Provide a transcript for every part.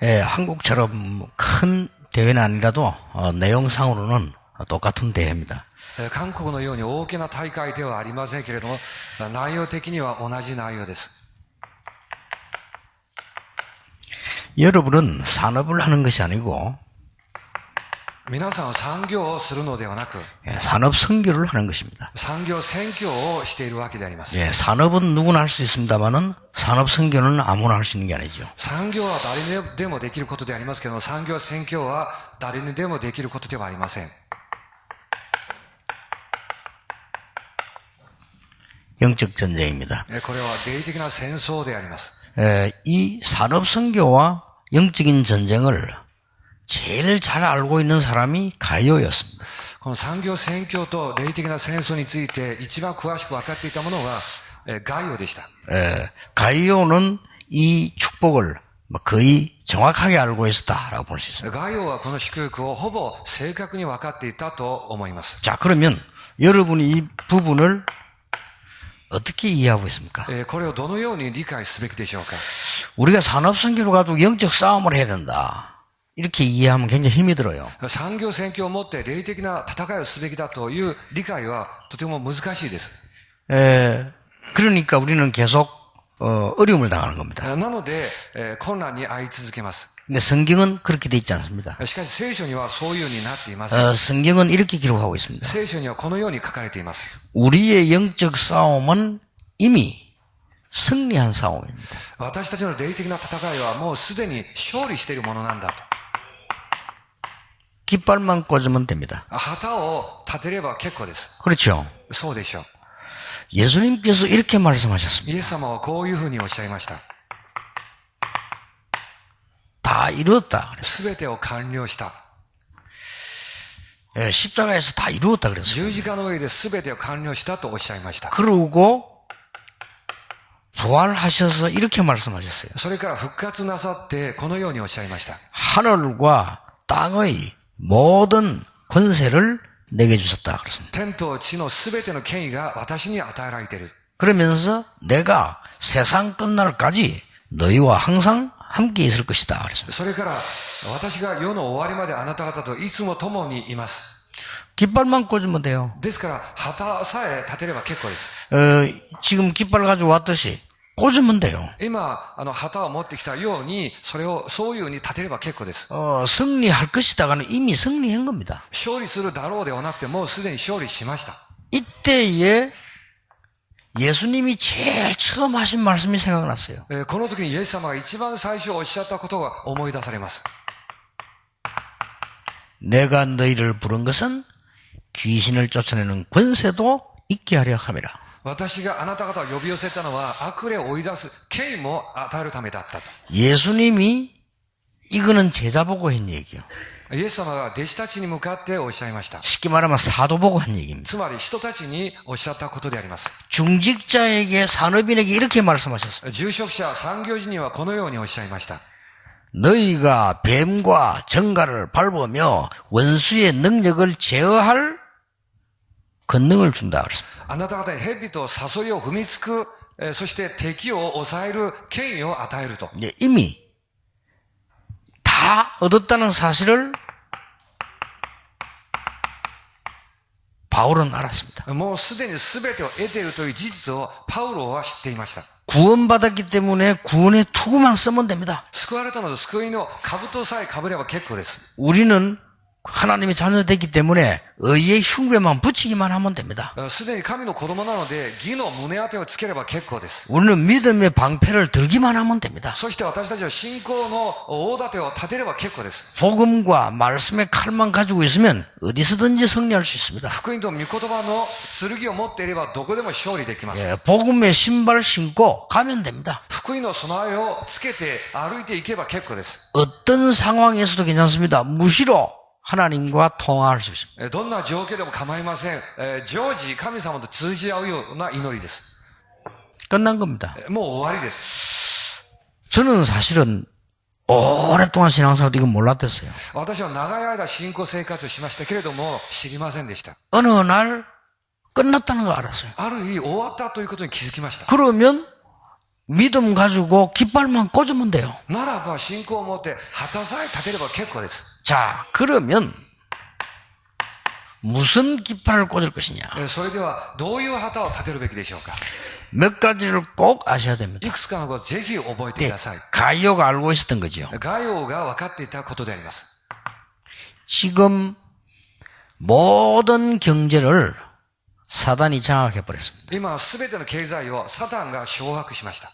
한국처럼 큰 대회는 아니라도 내용상으로는 똑같은 대회입니다. 韓国のように大きな大会ではありませんけれども、内容的には同じ内容です。 여러분은 산업을 하는 것이 아니고 皆さんは産業をするのではなく 산업 선교를 하는 것입니다. 産業宣教をしているわけであります。 산업은 누구나 할 수 있습니다만은 산업 선교는 아무나 할 수 있는 게 아니죠. 産業は誰にでもできることでありますけど、産業宣教は誰にでもできることではありません。 영적 전쟁입니다. これは霊的な戦争であります。 이 산업 선교와 영적인 전쟁을 제일 잘 알고 있는 사람이 가이오였습니다. この産業宣教と霊的な戦争について一番詳しく分かっていたものがガイオでした。 가이오는 이 축복을 거의 정확하게 알고 있었다라고 볼 수 있습니다. ガイオはこの祝福をほぼ正確に分かっていたと思います。 자, 그러면 여러분이 이 부분을 어떻게 이해하고 있습니까? これをどのように理解すべきでしょうか。 우리가 산업 선교를 가지고 영적 싸움을 해야 된다. 이렇게 이해하면 굉장히 힘이 들어요. 産業宣教をもって霊的な戦いをすべきだという理解はとても難しいです。 그러니까 우리는 계속 어려움을 당하는 겁니다. なので困難に遭い続けます。 근데 성경은 그렇게 돼 있지 않습니다. しかし聖書にはそういうようになっていません。 성경은 이렇게 기록하고 있습니다. 聖書にはこのように書かれています。 우리의 영적 싸움은 이미 승리한 싸움입니다. 私たちの霊的な戦いはもうすでに勝利しているものなんだと。 깃발만 꽂으면 됩니다. 旗を立てれば結構です。 그렇죠. そうでしょう。 예수님께서 이렇게 말씀하셨습니다. イエス様はこういうふうにおっしゃいました。 다 이루었다. すべてを完了した。 십자가에서 다 이루었다 그랬어요. 十字架の上ですべてを完了したとおっしゃいました。 그러고 부활하셔서 이렇게 말씀하셨어요. それから復活なさってこのようにおっしゃいました。 하늘과 땅의 모든 권세를 내게 주셨다 그랬습니다. 天と地のすべての権威が私に与えられている。 그러면서 내가 세상 끝날까지 너희와 항상 함께 있을 것이다 그랬습니다. それから私が世の終わりまであなた方といつも共にいます。 깃발만 꽂으면 돼요. ですから旗さえ立てれば結構です。 지금 깃발 가지고 왔듯이 꽂으면 돼요. 今旗を持ってきたようにそれをそういうように立てれば結構です。 승리할 것이다가는 이미 승리한 겁니다. 勝利するだろうではなくてもうすでに勝利しました。 이때에 예수님이 제일 처음 하신 말씀이 생각났어요. この時にイエス様が一番最初おっしゃったことが思い出されます。 내가 너희를 부른 것은 귀신을 쫓아내는 권세도 있게 하려 함이라. 私があなた方を呼び寄せたのは悪霊を追い出す権威も与えるためだったと。 예수님이 이거는 제자 보고 한 얘기요. イエス様が弟子たちに向かっておっしゃいました。 쉽게 말하면 사도 보고 한 얘기입니다. つまり人たちにおっしゃったことであります。 중직자에게 산업인에게 이렇게 말씀하셨어요. 住職者、産業人にはこのようにおっしゃいました。 너희가 뱀과 정갈을 밟으며 원수의 능력을 제어할 권능을 준다 그랬습니다. あなた方に蛇とサソリを踏みつく、そして敵を抑える権威を与えると。 이미 다 얻었다는 사실을 바울은 알았습니다. もうすでに全てを得ているという事実をパウロは知っていました。 구원받았기 때문에 구원의 투구만 쓰면 됩니다. 救われたので救いの兜さえ被れば結構です。 우리는 하나님의 자녀됐기 때문에 의의 흉배만 붙이기만 하면 됩니다. すでに神の子供なので義の胸当てをつければ結構です。 우리는 믿음의 방패를 들기만 하면 됩니다. そして私たちは信仰の大盾を立てれば結構です。 복음과 말씀의 칼만 가지고 있으면 어디서든지 승리할 수 있습니다. 福音と御言葉の剣を持っていればどこでも勝利できます。 복음의 신발 신고 가면 됩니다. 福音の備えをつけて歩いていけば結構です。 어떤 상황에서도 괜찮습니다. 무시로 하나님과 통화할 수 있습니다. どんな状況でも構いません。常時神様と通じ合うような祈りです。 끝난 겁니다. もう終わりです。 저는 사실은 오랫동안 신앙생활도 이건 몰랐댔어요. 私は長い間信仰生活をしましたけれども知りませんでした。 어느 날 끝났다는 걸 알았어요. ある日終わったということに気づきました。 그러면 믿음 가지고 깃발만 꽂으면 돼요. ならば信仰を持って旗さえ立てれば結構です。 자, 그러면 무슨 깃발을 꽂을 것이냐? それではどういう旗を立てるべきでしょうか。 몇 가지를 꼭 아셔야 됩니다. いくつかのことをぜひ覚えてください。 가이오가 알고 있었던 거죠. ガイオが分かっていたことであります。 지금 모든 경제를 사단이 장악해 버렸습니다. 今すべての経済をサタンが掌握しました。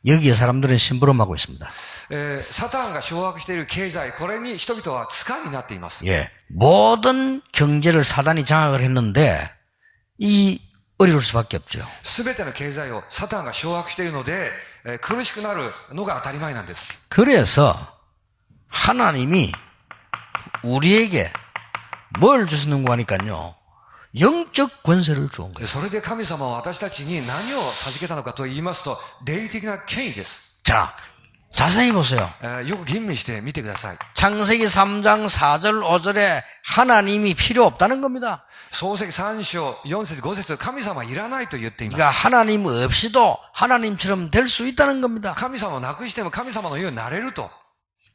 여기에 사람들은 심부름하고 있습니다. サタンが掌握している経済、これに人々は使いになっています。 예, 모든 경제를 사단이 장악을 했는데 이 어려울 수밖에 없죠. すべての経済をサタンが掌握しているので、苦しくなるのが当たり前なんです。 그래서 하나님이 우리에게 뭘 주시는 거 하니까요. 영적 권세를 주은 거예요. それで神様は私たちに何を授けたのかと言いますと、霊的な権威です。 자, 자세히 보세요. よく吟味して見てください。 창세기 3장 4절 5절에 하나님이 필요 없다는 겁니다. 創世記3章4節5節神様はいらないと言っています。 그러니까 하나님 없이도 하나님처럼 될 수 있다는 겁니다. 神様をなくしても神様のようになれると。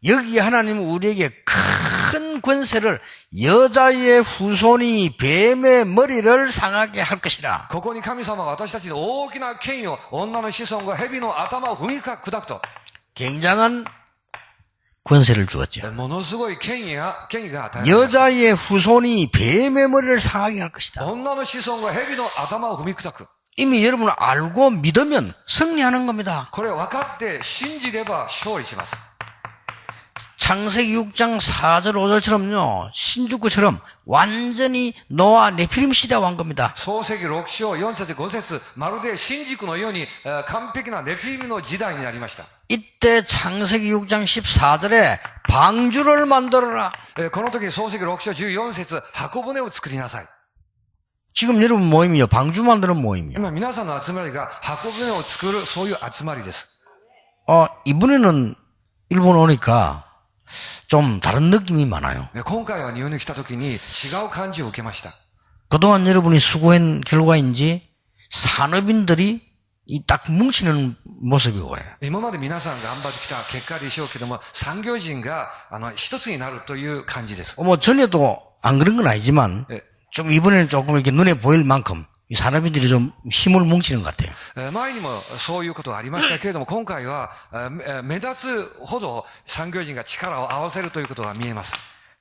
여기에 하나님은 우리에게 큰 권세를 여자의 후손이 뱀의 머리를 상하게 할 것이라. ここに神様が私たちに大きな権威を、女の子孫が蛇の頭を踏み砕くと。 굉장한 권세를 주었죠. ものすごい権威が与えられます。 여자의 후손이 뱀의 머리를 상하게 할 것이다. 女の子孫が蛇の頭を踏み砕く。 이미 여러분 알고 믿으면 승리하는 겁니다. これ分かって信じれば勝利します。 창세기 6장 4절 5절처럼요. 신주쿠처럼 완전히 노아 네피림 시대가 온 겁니다. 創世記6章4節5節まるで新宿のように完璧なネフィリムの時代になりました。 이때 창세기 6장 14절에 방주를 만들어라. この時創世記6章14節箱舟を作りなさい。 지금 여러분 모임이요. 방주 만드는 모임이요. 今皆さんの集まりが箱舟を作るそういう集まりです。 이번에는 일본 오니까 좀 다른 느낌이 많아요. 今回は日本に来た時に違う感じを受けました。 그동안 여러분이 수고한 결과인지 산업인들이 이 딱 뭉치는 모습이 보여요. 今まで皆さん頑張ってきた結果でしょうけども、産業人が一つになるという感じです。 뭐 전에도 안 그런 건 아니지만 네. 좀 이번에는 조금 이렇게 눈에 보일 만큼 이 산업인들이 좀 힘을 뭉치는 것 같아요. 前にもそういうことがありましたけれども、今回は目立つほど産業人が力を合わせるということが見えます。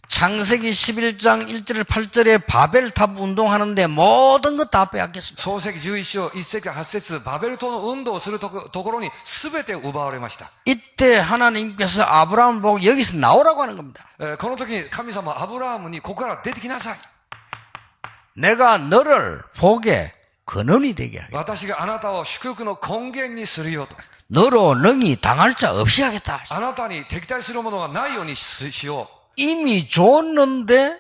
창세기 11장 1절 8절에 바벨탑 운동하는데 모든 것 다 빼앗겼습니다. 創世記11章1節8節バベル島の運動をするところに全て奪われました。 이때 하나님께서 아브라함 보고 여기서 나오라고 하는 겁니다. この時に神様はアブラハムにここから出てきなさい。 내가 너를 복의 근원이 되게 하겠다. 私があなたを祝福の根源にするよと。 너로 능히 당할 자 없이 하겠다. あなたに敵対するものがないようにしよう。 이미 줬는데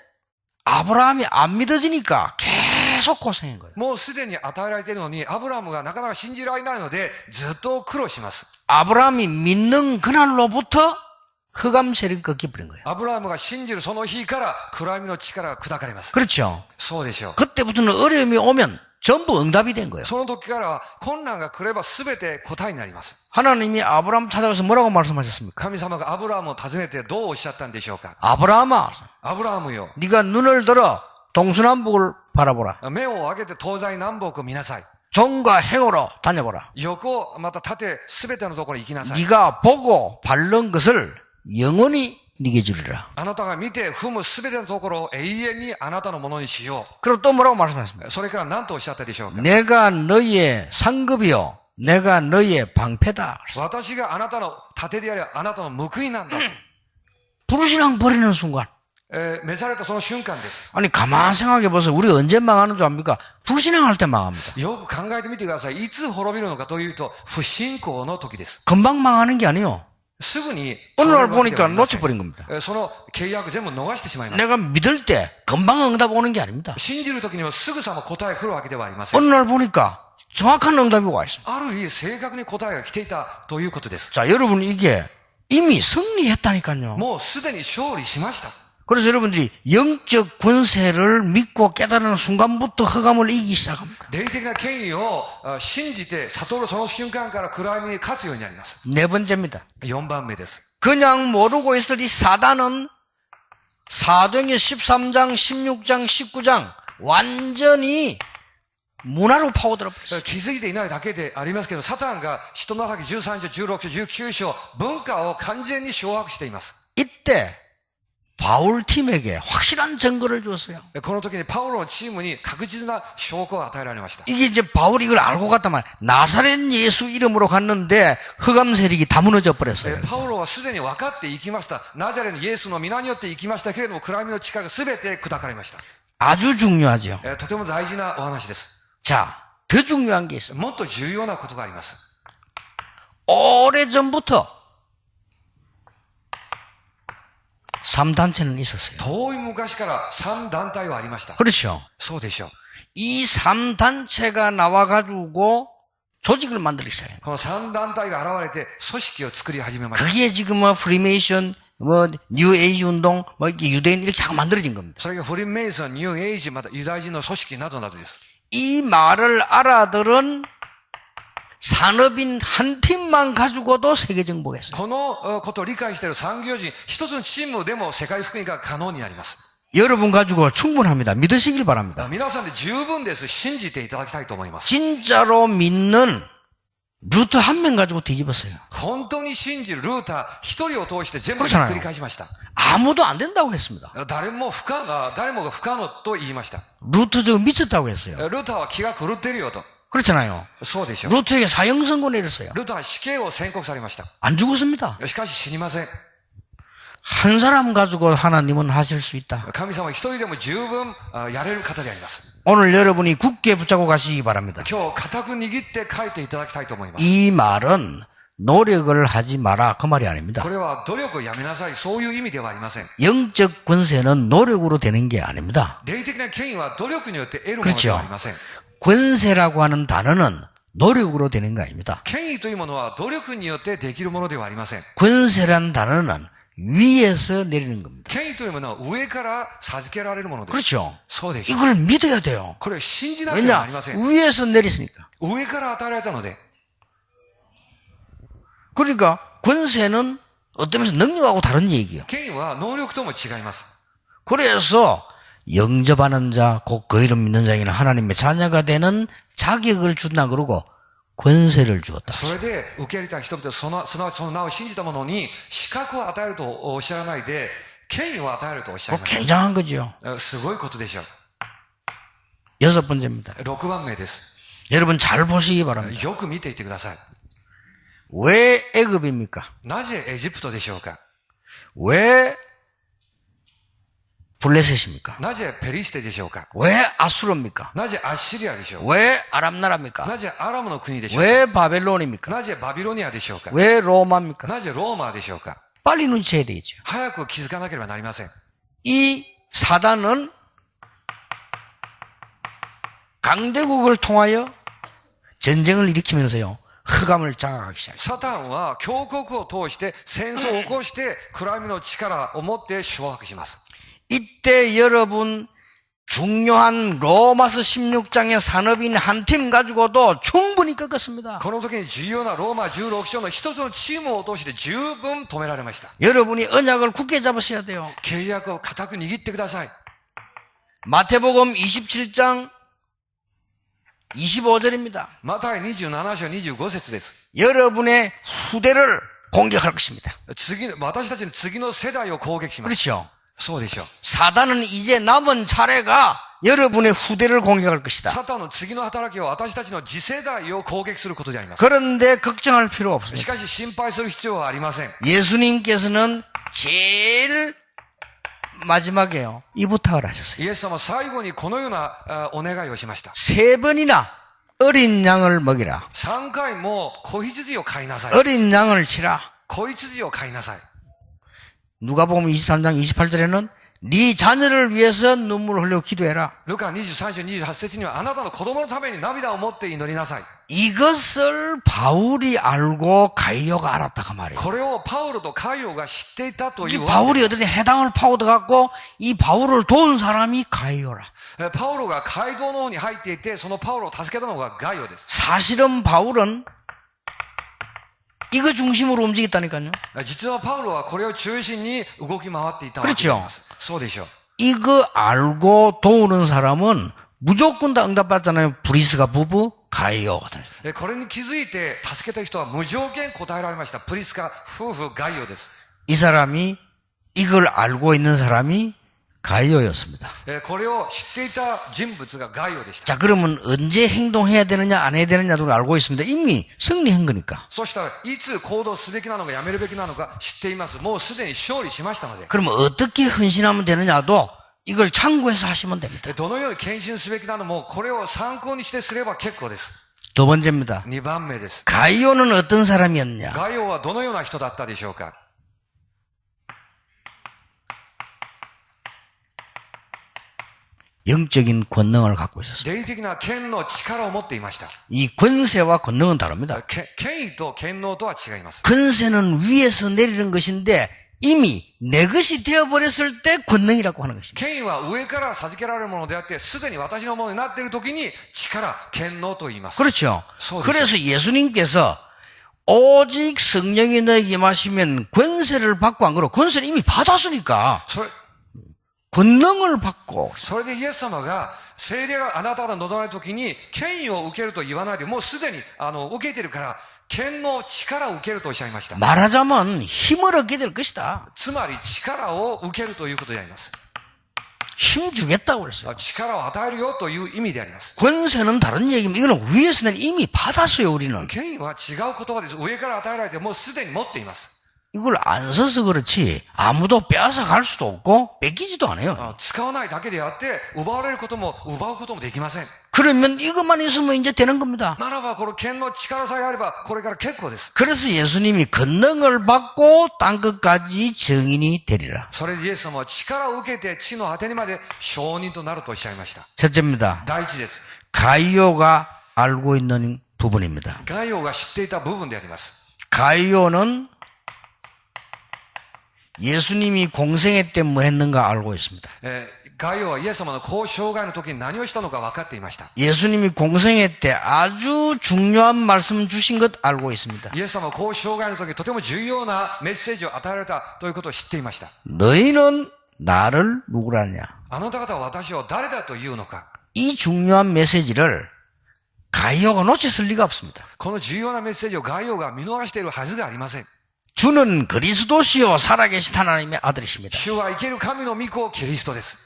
아브라함이 안 믿어지니까 계속 고생한 거예요. もうすでに与えられているのに、アブラハムがなかなか信じられないので、ずっと苦労します。 아브라함이 믿는 그날로부터 흑암 세력이 꺾여버린 거예요. アブラハムが信じるその日から暗闇の力が砕かれます。 그렇죠. そうでしょう。 그때부터는 어려움이 오면 전부 응답이 된 거예요. その時からは困難が来れば全て答えになります。 하나님이 아브라함 찾아가서 뭐라고 말씀하셨습니까? 神様がアブラハムを訪ねてどうおっしゃったんでしょうか。 아브라함아, アブラハムよ、 네가 눈을 들어 동서남북을 바라보라. 目を上げて東西南北を見なさい。 종과 행으로 다녀보라. 横また縦全てのところに行きなさい。 네가 보고 밟는 것을 영원히 네게 주리라. あなたが見て踏む全てのところを永遠にあなたのものにしよ 그리고 또 뭐라고 말씀하셨습니까? う。それから何とおっしゃったでしょうか。 내가 너희의 상급이요 내가 너희의 방패다. 私があなたの盾であり、あなたの報いなんだと。 불신앙 버리는 순간. 召されたその瞬間です。 아니 가만 생각해 보세요. 우리가 언제 망하는 줄 압니까? 불신앙할 때 망합니다. よく考えてみてください。いつ滅びるのかというと、不信仰の時です。 금방 망하는 게 아니에요. すぐに、 어느 날 보니까 놓쳐버린 겁니다. その契約全部逃してしまいました。 내가 믿을 때 금방 응답 오는 게 아닙니다. 信じる時にはすぐさま答え来るわけではありません。 어느 날 보니까 정확한 응답이 와 있습니다. ある日、正確に答えが来ていたということです。 자, 여러분 이게 이미 승리했다니까요. もうすでに勝利しました。 그래서 여러분들이 영적 권세를 믿고 깨달은 순간부터 흑암을 이기기 시작합니다. 霊的な権威を信じて悟るその瞬間から暗闇に勝つようになります。 네 번째입니다. 4番目です。 그냥 모르고 있을 이 사단은 사도행전 13장, 16장, 19장 완전히 문화로 파고들어 버렸어요. 気づいていないだけでありますけど、サタンが使徒の働き13章、16章、19章、文化を完全に掌握しています。 이때 바울 팀에게 확실한 증거를 줬어요. この時にパウロのチームに確実な証拠を与えられました。 이게 이제 바울이 이걸 알고 갔다만 나사렛 예수 이름으로 갔는데 흑암 세력이 다 무너져 버렸어요. パウロはすでに分かって行きました。ナザレのイエスの皆によって行きましたけれども、暗闇の力が全て砕かれました。 아주 중요하죠. とても大事なお話です。 자, 더 중요한 게 있어요. もっと重要なことがあります。 오래전부터 3단체는 있었어요. 遠い昔から3団体はありました。 그렇죠. そうでしょう。 이 3단체가 나와가지고 조직을 만들기 시작해요. この3団体が現れて組織を作り始めました。 그게 지금 뭐 프리메이션, 뭐 뉴에이지 운동, 뭐 이렇게 유대인 이렇게 자꾸 만들어진 겁니다. それがフリーメイソン、ニューエイジ、またユダヤ人の組織などなどです。 이 말을 알아들은 산업인 한 팀만 가지고도 세계 정복했어요. このことを理解している産業人、一つのチームでも世界福音が可能になります。 여러분 가지고 충분합니다. 믿으시길 바랍니다. 皆さんで十分です。信じていただきたいと思います。 진짜로 믿는 루트 한 명 가지고 뒤집었어요. 本当に信じるルーター一人を通して全部ひっ 그렇잖아요. くり返しました。 아무도 안 된다고 했습니다. 誰もが不可能と言いました。 루트 저 미쳤다고 했어요. ルーターは気が狂ってるよと。 그렇잖아요. そうでしょう。 루트에게 사형 선고 내렸어요. ルーターは死刑を宣告されました。 안 죽었습니다. しかし死にません。 한 사람 가지고 하나님은 하실 수 있다. 神様は一人でも十分やれる方であります。 오늘 여러분이 굳게 붙잡고 가시기 바랍니다. 今日固く握って書いていただきたいと思います。 이 말은 노력을 하지 마라 그 말이 아닙니다. これは努力をやめなさい。そういう意味ではありません。 영적 권세는 노력으로 되는 게 아닙니다. 霊的な権威は努力によって得るものではありません。 권세라고 하는 단어는 노력으로 되는 거 아닙니다. 権威というものは努力によってできるものではありません。 권세란 단어는 위에서 내리는 겁니다. 権威というものは上から授けられるものです。 그렇죠. そうでしょう。 이걸 믿어야 돼요. これを信じなければな 왜냐? りません。 위에서 내렸으니까. 上から与えられたので。 그러니까 권세는 어떤 면에서 능력하고 다른 얘기예요. 権威は能力とも違います。 그래서 영접하는 자, 곧 그 이름 믿는 자에게는 하나님의 자녀가 되는 자격을 준다 그러고 권세를 주었다. それで受け入れた人々、すなわちその名を信じた者に資格を与えるとおっしゃらないで、権威を与えるとおっしゃい 그 まし 굉장한 거죠. た。すごいことでしょう。 여섯 번째입니다. 6番目です。 여러분 잘 보시기 바랍니다. よく見ていってください。 왜 애굽입니까? なぜエジプトでしょうか？ 왜 블레셋입니까? なぜペリシテでしょうか？ 왜 아수르입니까? なぜアッシリアでしょうか？ 왜 아람나라입니까? なぜアラムの国でしょうか？ 왜 바벨론입니까? なぜバビロニアでしょうか？ 왜 로마입니까? なぜローマでしょうか？ 빨리 눈치채야 되겠죠. 早く気づかなければなりません。 이 사단은 강대국을 통하여 전쟁을 일으키면서요. 흑암을 장악하기 시작해요. サタンは強国を通して戦争を起こして暗闇の力を持って掌握します。 이때 여러분 중요한 로마서 16장의 산업인 한 팀 가지고도 충분히 꺾었습니다. この時に重要なローマ16章の一つのチームを通して十分止められました。 여러분이 언약을 굳게 잡으셔야 돼요. 契約を固く握ってください。 마태복음 27장 25절입니다. マタイ27章25節です。 여러분의 후대를 공격할 것입니다. 私たちの次の世代を攻撃します。 그렇죠. そうでしょう。 사단은 이제 남은 차례가 여러분의 후대를 공격할 것이다. サタンの次の働きは私たちの次世代を攻撃することであります。 그런데 걱정할 필요가 し 없습니다. かし心配する必要はありません。 예수님께서는 제일 마지막에요. 이 부탁을 하셨어요. イエス様は最後にこのようなお願いをしました。 3번이나 어린 양을 먹이라. 3回も子羊を飼いなさい。 어린 양을 치라. 子羊を飼いなさい。 누가복음 23장 28절에는 네 자녀를 위해서 눈물을 흘려 기도해라. ルカ23章28節にはあなたの子供のために涙を持って祈りなさい。 이것을 바울이 알고 가이오가 알았다가 말이에요. これをパウロとカイオが知っていたとい 이 うわけ 바울이 어떤 해당을 파고들어갖고 이 바울을 도운 사람이 가이오라. パウロが街道の方に入っていて、そのパウロを助けたのがガイオです。 사실은 바울은 이거 중심으로 움직였다니까요. 実はパウロはこれを中心に動き回っていたわけであります。そうでしょう。 이거 알고 도우는 사람은 무조건 다 응답받잖아요. 브리스가 부부, 가이오거든요. これに気づいて助けた人は無条件答えられました。プリスカ夫婦ガイオです。 이 사람이 이걸 알고 있는 사람이 가이오였습니다. これを知っていた人物がガイオでした。 자, 그러면 언제 행동해야 되느냐 안 해야 되느냐도 알고 있습니다. 이미 승리한 거니까. そしたらいつ行動すべきなのかやめるべきなのか知っています。もうすでに勝利しましたので。 그러면 어떻게 헌신하면 되느냐도 이걸 참고해서 하시면 됩니다. どのように献身すべきなのもこれを参考にしてすれば結構です。 두 번째입니다. 2番目です。 가이오는 어떤 사람이었냐? ガイオはどのような人だったでしょうか。 영적인 권능을 갖고 있었습니다. 霊的な権の力を持っていました。 이 권세와 권능은 다릅니다. 権威と権能とは違います。 권세는 위에서 내리는 것인데 이미 내 것이 되어버렸을 때 권능이라고 하는 것입니다. 権威は上から授けられるものであって、すでに私のものになっている時に力、権能と言います。 그렇죠. 소리죠. 그래서 예수님께서 오직 성령이 너에게 임하시면 권세를 받고 안 그러고 권세를 이미 받았으니까 それ、 권능을 받고 それでイエス様が聖霊があなたが望まれる時に権威を受けると言わないで、もうすでに受けているから、権能、力を受けるとおっしゃいました。 말하자면 힘을 얻게 될 것이다. つまり力を受けるということであります。 힘 주겠다고 그랬어요. 力を与えるよという意味であります。 권세는 다른 얘기입니다. 이거는 위에서는 이미 받았어요, 우리는. 権威は違う言葉です。上から与えられてもうすでに持っています。 이걸 안 써서 그렇지 아무도 빼앗아 갈 수도 없고 뺏기지도 않아요. 使わないだけであって、奪われることも奪うこともできません。 그러면 이것만 있으면 이제 되는 겁니다. ならばこの権の力さえあればこれから結構です。 그래서 예수님이 권능을 받고 땅 끝까지 증인이 되리라. それでイエス様は力を受けて地の果てにまで証人となるとおっしゃいました。 첫째입니다. 第一です。 가이오가 알고 있는 부분입니다. ガイオが知っていた部分であります。 가이오는 예수님이 공생애 때 뭐 했는가 알고 있습니다. ガイオはイエス様の高生涯の時に何をしたのか分かっていました。 예수님이 공생애 때 아주 중요한 말씀 주신 것 알고 있습니다. イエス様は高生涯の時とても重要なメッセージを与えられたということを知っていました。 너희는 나를 누구라냐? あなた方は私を誰だというのか。 이 중요한 메시지를 가이오가 놓쳤을 리가 없습니다. この重要なメッセージをガイオが見逃しているはずがありません。 주는 그리스도시요 살아계신 하나님의 아들이십니다. 主は生ける神の御子キリストです。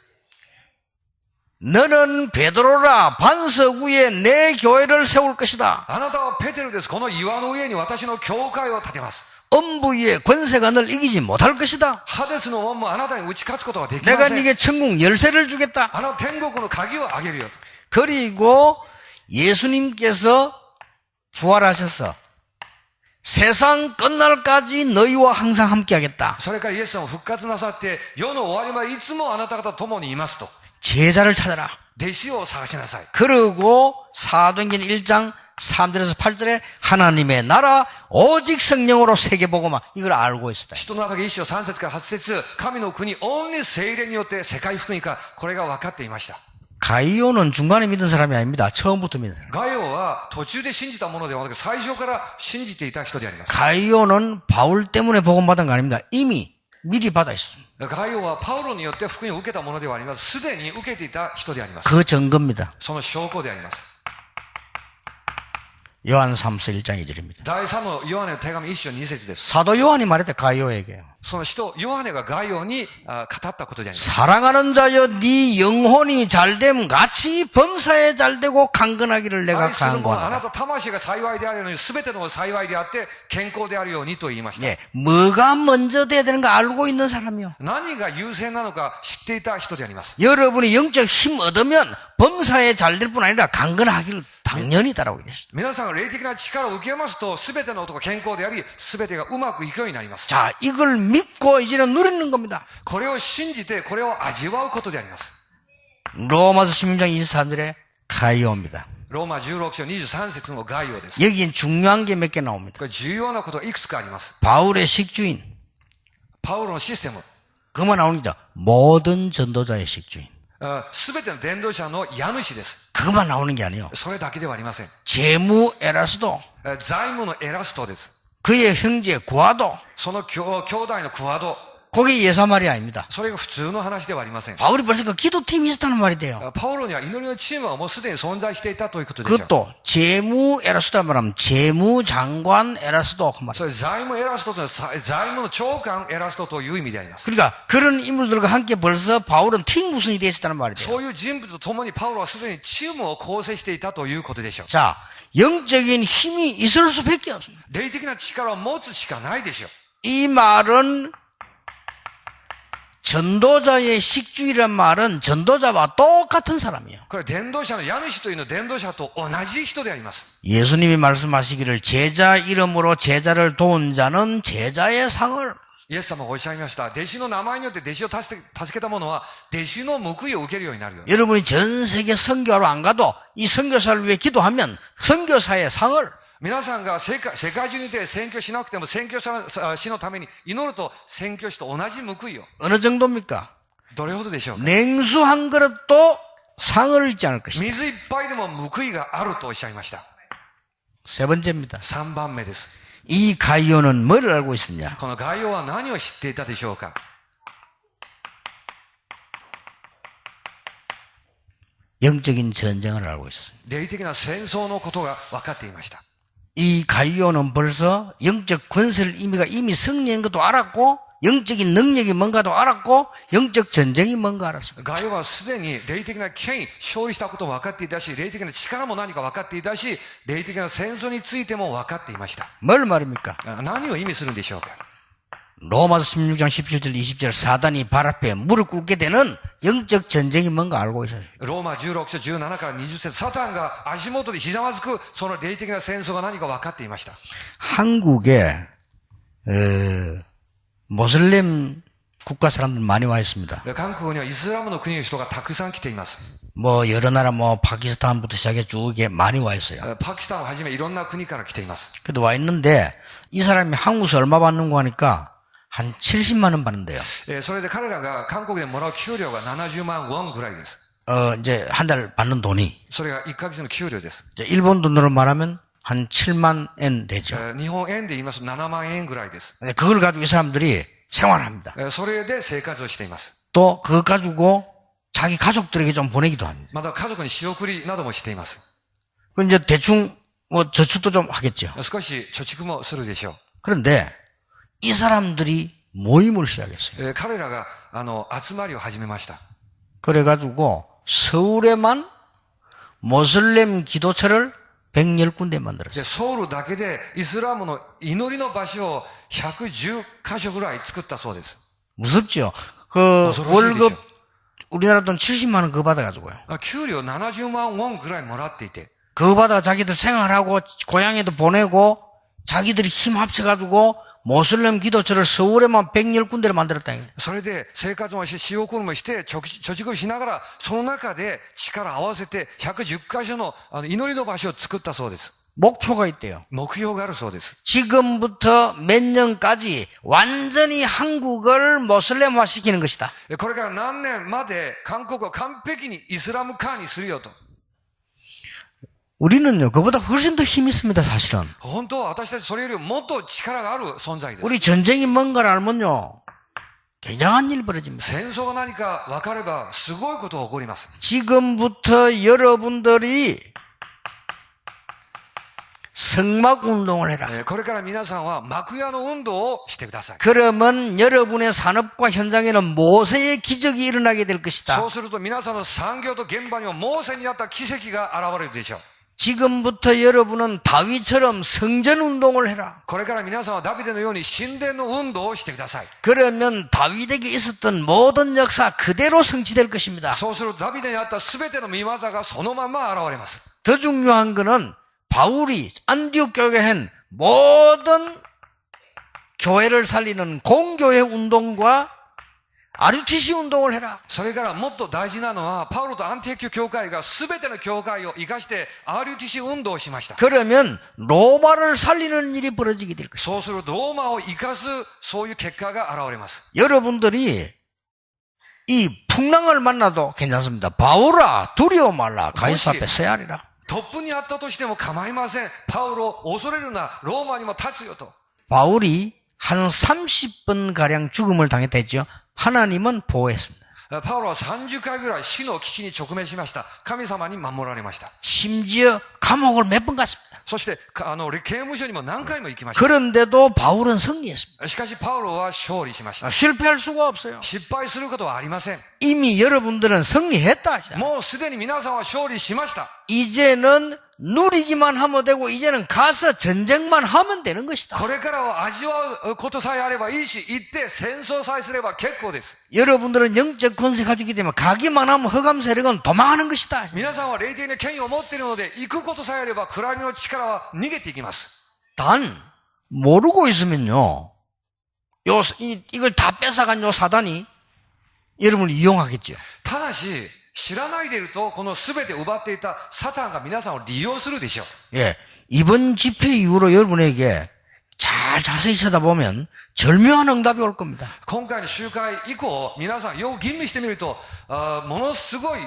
너는 베드로라 반석 위에 내 교회를 세울 것이다. あなたはペテルです。この岩の上に私の教会を建てます。 엄부 위에 권세가 널 이기지 못할 것이다. ハデスの門もあなたに打ち勝つことはできま 내가 せん。 네게 천국 열쇠를 주겠다. あの天国の鍵をあげるよ。 그리고 예수님께서 부활하셔서 세상 끝날까지 너희와 항상 함께하겠다. それからイエス様復活なさって、世の終わりまでいつもあなた方と共にいますと。 제자를 찾아라. 弟子を探しなさい。 그리고 사도행전 1장 3절에서 8절에 하나님의 나라 오직 성령으로 세계복음화 이걸 알고 있었다. 人の中で一章3節から8節、神の国、オンリー聖霊によって世界福音化、これが分かっていました。 가이오는 중간에 믿은 사람이 아닙니다. 처음부터 믿은 사람. ガイオは途中で信じたものではなく、最初から信じていた人であります。 가이오는 바울 때문에 복음 받은 거 아닙니다. 이미 미리 받아 있었습니다. ガイオはパウロによって福音を受けたものではあります。すでに受けていた人であります。 그 증거입니다. その証拠であります。 요한 3서 1장 2절입니다. 第3のヨハネの手紙1章2節です。 사도 요한이 말했대 가이오에게. その使徒ヨハネがガイオに語ったことであります。 사랑하는 자여 네 영혼이 잘됨 같이 범사에 잘되고 강건하기를 내가 愛する者あな 간구하노라. た魂が幸いであるように全ての幸いであって健康であるようにと言いました。 예, 뭐가 먼저 돼야 되는가 알고 있는 사람이요. 何が優先なのか知っていた人であります。 여러분이 영적 힘 얻으면 범사에 잘될 뿐 아니라 강건하기를 당연히 따라오게 됐습니다. 皆さんが霊的な力を受けますと全てのことが健康であり全てがうまくいくようになります。 자, 이걸 믿고 이제는 누리는 겁니다. これを信じてこれを味わうことであります。 로마서 16장 23절에 가이오입니다. ローマ16章23節の概要です。 여기엔 중요한 게 몇 개 나옵니다. これ重要なことがいくつかあります。 바울의 식주인. パウロのシステム。 그만 나오는 거죠. 모든 전도자의 식주인. すべての伝道者の家主です。 그것만 나오는 게 아니에요. それだけではありません。 재무 에라스도, 財務のエラストです。 그의 형제 구아도, その兄弟のクワド。 그게 예사말이 아닙니다. それが普通の話ではありません。 바울이 벌써 그 기도팀이 있었다는 말이 돼요. パウロには祈りのチームはもうすでに存在していたということでしょう。 그것도 재무 에라스도 말하면 재무장관 에라스도 그 말이에요. それ財務エラストというのは財務の長官エラストという意味であります。 그러니까 그런 인물들과 함께 벌써 바울은 팀 구성이 되어 있었다는 말이 돼요. そういう人物と共にパウロはすでにチームを構成していたということでしょう。 자, 영적인 힘이 있을 수밖에 없습니다. 霊的な力を持つしかないでしょう。 이 말은 전도자의 식주이란 말은 전도자와 똑같은 사람이에요. これ伝道者の家主というのは伝道者と同じ人であります。 예수님이 말씀하시기를 제자 이름으로 제자를 도운 자는 제자의 상을 イエス様がおっしゃいました。弟子の名前によって弟子を助けた者は弟子の報いを受けるようになるよ。 여러분이 전 세계 선교하러 안 가도 이 선교사를 위해 기도하면 선교사의 상을 皆さんが世界中にいて宣教しなくても宣教師のために祈ると宣教師と同じ報いを。 어느 정도입니까? どれほどでしょうか。 냉수 한 그릇도 상을 잃지 않을 것이다. 水一杯でも報いがあるとおっしゃいました。 세 번째입니다. 3番目です。 이 가이오는 뭐를 알고 있었냐? この概要は何を知っていたでしょうか。 영적인 전쟁을 알고 있었습니다. 霊的な戦争のことが分かっていました。 이 가이오는 벌써 영적 권세를 이미 승리한 것도 알았고 영적인 능력이 뭔가도 알았고 영적 전쟁이 뭔가 알았습니다. ガイオはすでに霊的な権威、勝利したことも分かっていたし、霊的な力も何か分かっていたし、霊的な戦争についても分かっていました。 뭘 말입니까? 何を意味するんでしょうか。 로마서 16장 17절 20절 사단이 발 앞에 무릎 꿇게 되는 영적 전쟁이 뭔가 알고 있어요. ローマ16章17から20節、サタンが足元でひざまずく、その霊的な戦争が何か分かっていました。 한국에 모슬렘 국가 사람들 많이 와 있습니다. 韓国にはイスラムの国の人がたくさん来ています。 뭐 여러 나라 뭐 파키스탄부터 시작해 쭉 이게 많이 와 있어요. パキスタンをはじめいろんな国から来ています。 그래도 와 있는데 이 사람이 한국에서 얼마 받는 거 하니까 한 70만 원 받는데요. それで彼らが韓国でもらう給料が70万ウォンぐらいです。 이제 한 달 받는 돈이 それが1ヶ月の給料です。 이제 일본 돈으로 말하면 한 7만 엔 되죠. 日本円で言いますと7万円ぐらいです。 근데 그걸 가지고 이 사람들이 생활합니다. それで生活をしています。 또 그거 가지고 자기 가족들에게 좀 보내기도 합니다. また家族に仕送りなどもしています。 그 이제 대충 뭐 저축도 좀 하겠죠. 少し貯蓄もするでしょう。 그런데 이 사람들이 모임을 시작했어요. 彼らが集まりを始めました。 그래가지고 서울에만 모슬렘 기도처를 110군데 만들었어요. ソウルだけでイスラムの祈りの場所を110カ所ぐらい作ったそうです。 무섭죠? 그 월급 우리나라 돈 70만 원 그거 받아가지고요. 給料70万ウォンぐらいもらっていて、 그거 받아 자기들 생활하고 고향에도 보내고 자기들이 힘 합쳐가지고 모슬렘 기도처를 서울에만 110군데를 만들었다. それで生活もして仕送りもして貯蓄しながら、その中で力を合わせて110カ所の祈りの場所を作ったそうです。 목표가 있대요. 目標があるそうです。 지금부터 몇 년까지 완전히 한국을 모슬렘화 시키는 것이다. これから何年まで韓国を完璧にイスラム化にするよと。 우리는요, 그보다 훨씬 더 힘이 있습니다, 사실은. 本当は私たちそれよりもっと力がある存在です。 우리 전쟁이 뭔가를 알면요, 굉장한 일 벌어집니다. 戦争が何か分かればすごいことが起こります。 지금부터 여러분들이 성막 운동을 해라. これから皆さんは幕屋の運動をしてください。 그러면 여러분의 산업과 현장에는 모세의 기적이 일어나게 될 そ 것이다. うすると皆さんの産業と現場にはモーセにあった奇跡が現れるでしょう。 지금부터 여러분은 다윗처럼 성전 운동을 해라. これから皆さんはダビデのように神殿の運動をしてください。 그러면 다윗에게 있었던 모든 역사 그대로 성취될 것입니다. そうするとダビデにあった全ての見業がそのまま現れます。 더 중요한 것은 바울이 안디옥 교회에 한 모든 교회를 살리는 공교회 운동과 RUTC 운동을 해라. それからもっと大事なのは、パウロとアンティオキ教会が全ての教会を生かして RUTC 運動をしました。 그러면 로마를 살리는 일이 벌어지게 될 것이다. そうするとローマを生かす、そういう結果が現れます。 여러분들이 이 풍랑을 만나도 괜찮습니다. 바울아 두려워 말라. 가이사 앞에 서야리라. トップにあったとしても構いません。パウロ、恐れるな。ローマにも立つよと。 바울이 한 30번 가량 죽음을 당했다죠. 하나님은 보호했습니다. パウロは30回ぐらい死の危機に直面しました。神様に守られました。 심지어 감옥을 몇 번 갔습니다. そして、刑務所にも何回も行きました。 그런데도 바울은 승리했습니다. しかし、パウロは勝利しました。 실패할 수가 없어요. 失敗することはありません。 이미 여러분들은 승리했다. もうすでに皆さんは勝利しました。 이제는 누리기만 하면 되고 이제는 가서 전쟁만 하면 되는 것이다. これからは味わうことさえあればいいし、行って戦争さえすれば結構です。 여러분들은 영적 권세 가지고 있기 때문에 가기만 하면 흑암 세력은 도망하는 것이다. 皆さんは霊的な権威を持っているので、行くことさえあれば暗闇の力は逃げていきます。 단 모르고 있으면요. 이걸 다 뺏어간 요 사단이 여러분을 이용하겠죠. ただし、知らないでいると、この全て奪っていたサタンが皆さんを利用するでしょう。 예. 이번 집회 이후로 여러분에게 잘 자세히 쳐다보면 절묘한 응답이 올 겁니다. 今回の集会以降、皆さんよく吟味してみると、ものすごい、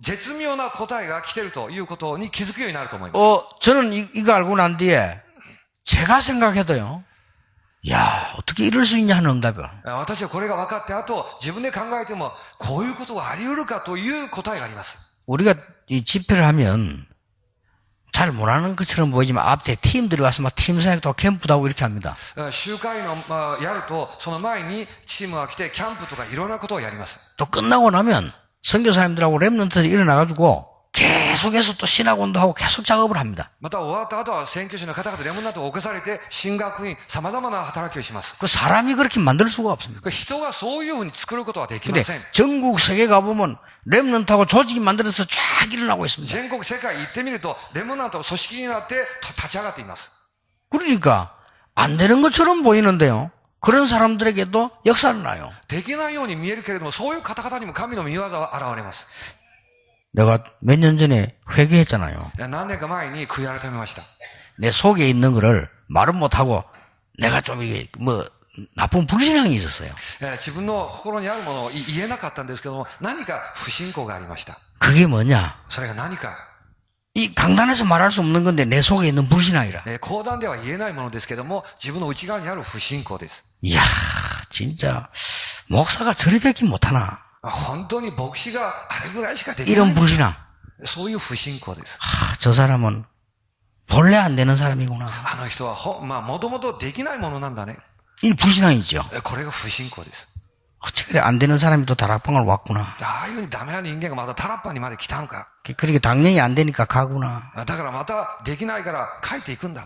絶妙な答えが来ているということに気づくようになると思います。 저는 이거 알고 난 뒤에 제가 생각해도요. 야, 어떻게 이럴 수 있냐 하는 응답이요. 私はこれが分かって、あと自分で考えても、こういうことがあり得るかという答えがあります。 우리가 이 집회를 하면 잘 못하는 것처럼 보이지만 앞에 팀들이 와서 막 팀 사역도 하고 캠프도 하고 이렇게 합니다. 集会の、やると、その前にチームが来て、キャンプとかいろんなことをやります。 또 끝나고 나면 선교사님들하고 랩런트들이 일어나가지고 계속해서 또 신학원도 하고 계속 작업을 합니다. また終わった後は宣教師の方々レモンナットを起こされて進学に様々な働きをします。 그 사람이 그렇게 만들 수가 없습니다. 人がそういうふうに作ることはできま 근데 せん。 전국 세계 가보면 랩런트하고 조직이 만들어서 쫙 일어나고 있습니다. 全国世界行ってみるとレモンナットが組織になって立ち上がっています。 그러니까 안 되는 것처럼 보이는데요. 그런 사람들에게도 역사는 나요. できないように見えるけれども、そういう方々にも神の御業は現れます。 내가 몇 년 전에 회개했잖아요. 何年か前に悔い改めました。 내 속에 있는 거를 말은 못하고 내가 좀 이게 나쁜 불신앙이 있었어요. 自分の心にあるものを言えなかったんですけども、何か不信仰がありました。 그게 뭐냐? それが何か。 이 강단에서 말할 수 없는 건데 내 속에 있는 불신앙이라. 講談では言えないものですけども、自分の内側にある不信仰です。 이야, 진짜 목사가 저리 뵙긴 못하나. 本当に牧師があれぐらいしかできない。 이런 불신앙. そういう不信仰です。 저 사람은 본래 안 되는 사람이구나. あの人はもともとできないものなんだね。 이 불신앙이죠. これが不信仰です。 어째 그래 안 되는 사람이 또 다락방을 왔구나. ああいうふうにダメな人間がまたタラッパにまで来たのか。 그렇게 당연히 안 되니까 가구나. だからまたできないから帰っていくんだ。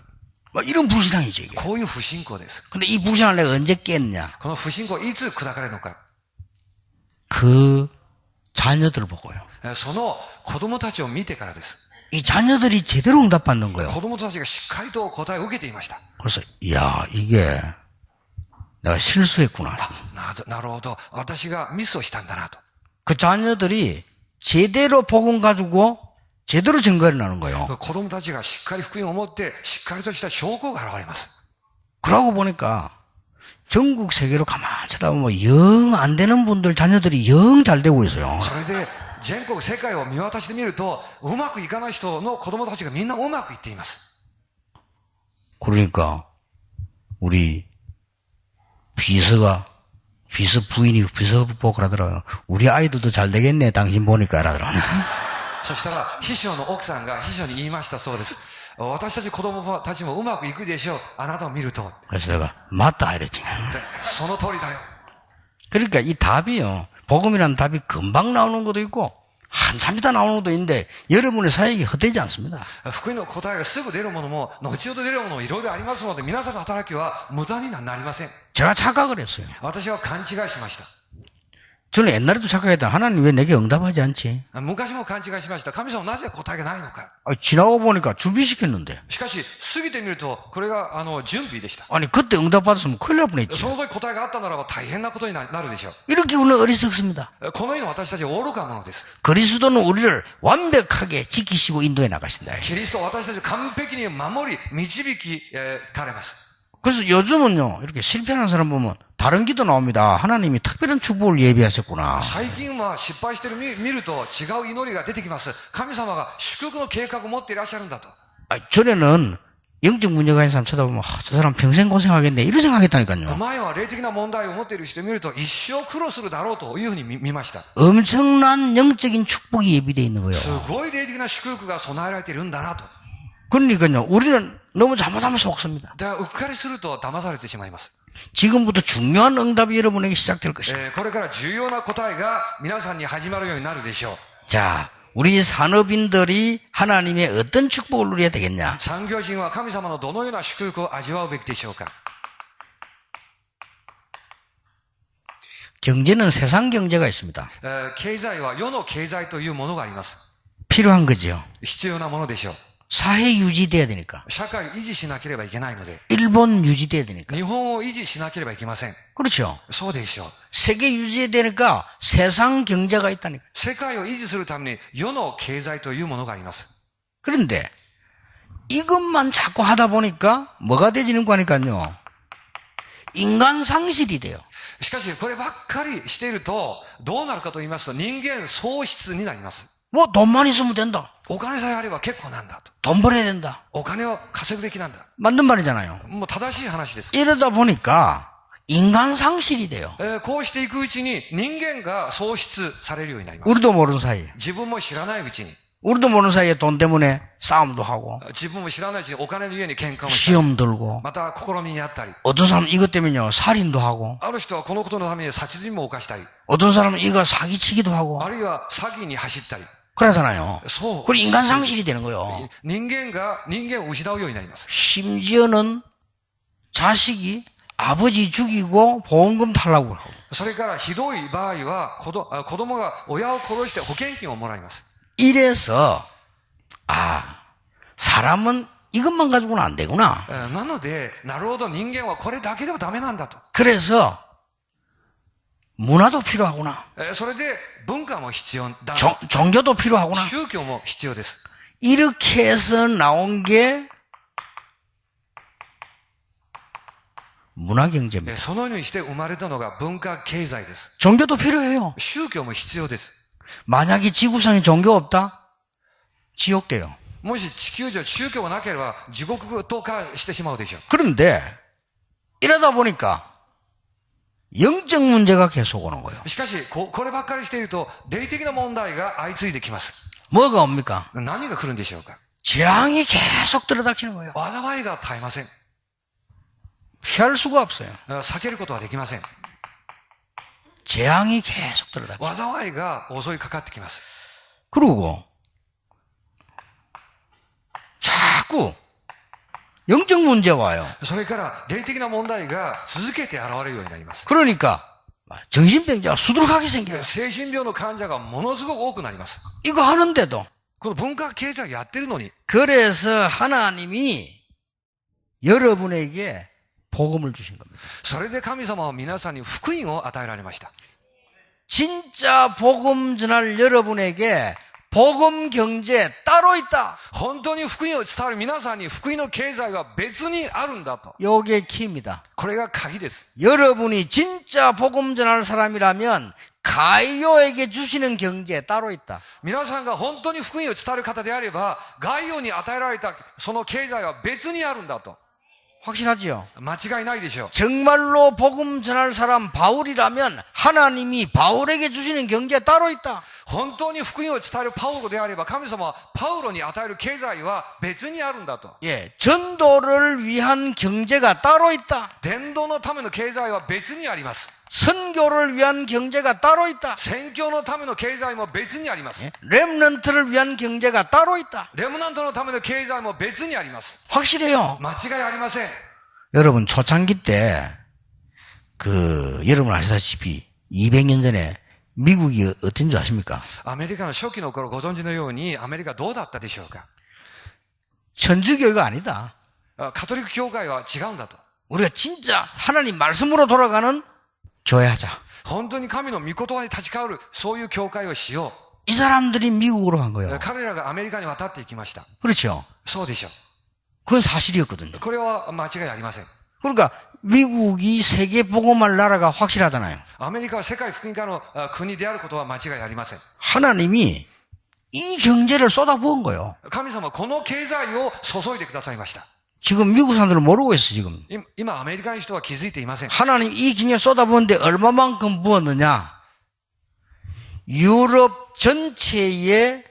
이런 불신앙이죠 이게. こういう不信仰です。 근데 이 불신앙을 내가 언제 깼냐? この不信仰いつ砕かれるのか。 그 자녀들을 보고요. その子供たちを見てからです。 이 자녀들이 제대로 응답받는 거예요. 子供たちがしっかりと答えを受けていました。 그래서 이야 이게 내가 실수했구나. なるほど。私がミスをしたんだなと。 그 자녀들이 제대로 복음 가지고 제대로 증거를 나는 거예요. 子供たちがしっかり福音を持って、しっかりとした証拠が現れます。 그러고 보니까 전국 세계로 가만히 쳐다보면 영 안 되는 분들 자녀들이 영 잘 되고 있어요. それで、全国世界を見渡してみると、うまくいかない人の子供たちがみんなうまくいっています。 그러니까 우리 비서 부인이 비서 보고 그러더라고요. 우리 아이들도 잘 되겠네 당신 보니까 그러더라고요. そしたら、秘書の奥さんが秘書に言いましたそうです。私たち子供たちもうまくいくでしょう。あなたを見ると。 그래서 내가 맞다 이랬지. その通りだよ。 그러니까 이 답이요. 복음이라는 답이 금방 나오는 것도 있고 한참 있다 나오는 것도 있는데 여러분의 사역이 헛되지 않습니다. 福音の答えがすぐ出るものも、後ほど出るものもいろいろありますので、皆さんの働きは無駄になりません。 제가 착각을 했어요. 私は勘違いしました。 저는 옛날에도 착각했다. 하나님 왜 내게 응답하지 않지? 昔も勘違いしました。神様なぜ答えがないのか。 지나고 보니까 준비시켰는데. しかし、過ぎてみると、これが、準備でした。 아니, 그때 응답받았으면 큰일 날 뻔했지. その時答えがあったならば大変なことになるでしょ 이렇게 우리는 어리석습니다. う。このような私たちは愚か者です。 그리스도는 우리를 완벽하게 지키시고 인도해 나가신다. キリストは私たちを完璧に守り、導き、かれます。 그래서 요즘은요, 이렇게 실패하는 사람 보면 다른 기도 나옵니다. 하나님이 특별한 축복을 예비하셨구나. 最近は失敗してる見ると違う祈りが出てきます。神様が祝福の計画を持っていらっしゃるんだと。 전에는 영적 문제가 있는 사람 쳐다보면 저 사람 평생 고생하겠네 이런 생각했다니까요. 前は霊的な問題を持っている人を見ると一生苦労するだろうというふうに見ました。 엄청난 영적인 축복이 예비되어 있는 거예요. すごい霊的な祝福が備えられているんだなと。 그러니까요, 우리는 너무 잘못하면 속습니다. だからうっかりすると騙されてしまいます。 지금부터 중요한 응답이 여러분에게 시작될 것입니다. これから重要な答えが皆さんに始まるようになるでしょう。 자, 우리 산업인들이 하나님의 어떤 축복을 누려야 되겠냐? 産業人は神様のどのような祝福を味わうべきでしょうか。 경제는 세상 경제가 있습니다. 経済は世の経済というものがあります。 필요한 거죠. 必要なものでしょう。 사회 유지돼야 되니까. 社会を維持しなければいけないので、 일본 유지돼야 되니까. 日本を維持しなければいけません。 그렇죠. そうでしょう。 세계 유지해야 되니까 세상 경제가 있다니까. 世界を維持するために世の経済というものがあります。 그런데 이것만 자꾸 하다 보니까 뭐가 되지는 거니까요. 인간 상실이 돼요. しかし、こればっかりしていると、どうなるかと言いますと、人間喪失になります。 뭐 돈만 있으면 된다. お金さえあれば結構なんだと。 돈 벌어야 된다. お金を稼ぐべきなんだ。 맞는 말이잖아요. もう正しい話です。 이러다 보니까 인간 상실이 돼요. こうしていくうちに人間が喪失されるようになります。 우리도 모르는 사이에. 自分も知らないうちに。 우리도 모르는 사이에 돈 때문에 싸움도 하고 自分も知らないうちにお金の家に喧嘩もしたり、 시험 들고 また試みにあったり、 어떤 사람은 이것 때문에요 살인도 하고 ある人はこのことのために殺人も犯したり、 어떤 사람은 이거 사기치기도 하고 あるいは詐欺に走ったり、 그러잖아요. そう。 그리고 인간 상실이 되는 거예요. 人間を失うようになります。 심지어는 자식이 아버지 죽이고 보험금 탈라고 하고 それからひどい場合は子供が親を殺して保険金をもらいます。 이래서 사람은 이것만 가지고는 안 되구나. なので、なるほど人間はこれだけではダメなんだと。 그래서 문화도 필요하구나. それで文化も必要だ。 종교도 필요하구나. 宗教も必要です。 이렇게 해서 나온 게 문화경제입니다. そのようにして生まれたのが文化経済です。 종교도 필요해요. 宗教も必要です。 만약에 지구상에 종교 없다? 지옥 돼요. もし地球上宗教がなければ地獄と化してしまうでしょう。 그런데 이러다 보니까 영적 문제가 계속 오는 거예요. しかし、こればっかりしていると、霊的な問題が相次いできます。 뭐가 옵니까? 何が来るんでしょうか。 재앙이 계속 들어닥치는 거예요. 災いが絶えません。 피할 수가 없어요. 避けることはできません。 재앙이 계속 들어닥쳐요. 災いが襲いかかってきます。 그리고 자꾸 영적 문제 와요. それから霊的な問題が続けて現れるようになります。 그러니까 정신병자가 수두룩하게 생겨요. 精神病の患者がものすごく多くなります。 이거 하는데도. この文化経済やってるのに。 그래서 하나님이 여러분에게 복음을 주신 겁니다. それで神様は皆さんに福音を与えられました。 진짜 복음 전할 여러분에게 복음 경제 따로 있다. 本当に福音を伝わる皆さんに福音の経済は別にあるんだと。 요게 키입니다. これが鍵です。 여러분이 진짜 복음 전할 사람이라면 가이오에게 주시는 경제 따로 있다. 皆さんが本当に福音を伝える方であれば、概要に与えられたその経済は別にあるんだと。 확실하지요? 間違いないでしょう。 정말로 복음 전할 사람 바울이라면 하나님이 바울에게 주시는 경제 따로 있다. 本当に福音を伝えるパウロであれば、神様はパウロに与える経済は別にあるんだと。 예, 전도를 위한 경제가 따로 있다. 伝道のための経済は別にあります。 선교를 위한 경제가 따로 있다. 宣教のための経済も別にあります。 렘넌트를 위한 경제가 따로 있다. レムナントのための経済も別にあります。 확실해요. 間違いありません。 여러분 초창기 때 여러분 아시다시피 200년 전에 미국이 어떤 줄 아십니까? アメリカの初期の頃ご存知のように、アメリカどうだったでしょうか。 천주교가 아니다. カトリック教会は違うんだと。 우리가 진짜 하나님 말씀으로 돌아가는 교회 하자. 本当に神の御言葉に立ち返る、そういう教会をしよ 이 사람들이 미국으로 간 う。 거예요. 彼らがアメリカに渡っていきました。 그렇죠. そうでしょ 그건 사실이었거든요. う。これは間違いありません。 그러니까 미국이 세계 복음할 나라가 확실하잖아요. アメリカは世界福音化の国であることは間違いありません。 하나님이 이 경제를 쏟아부은 거예요. 神様はこの経済を注いでくださいました。 지금 미국 사람들은 모르고 있어 지금. 今アメリカの人は気づいていません。 하나님 이 경제 쏟아부었는데 얼마만큼 부었느냐? 유럽 전체의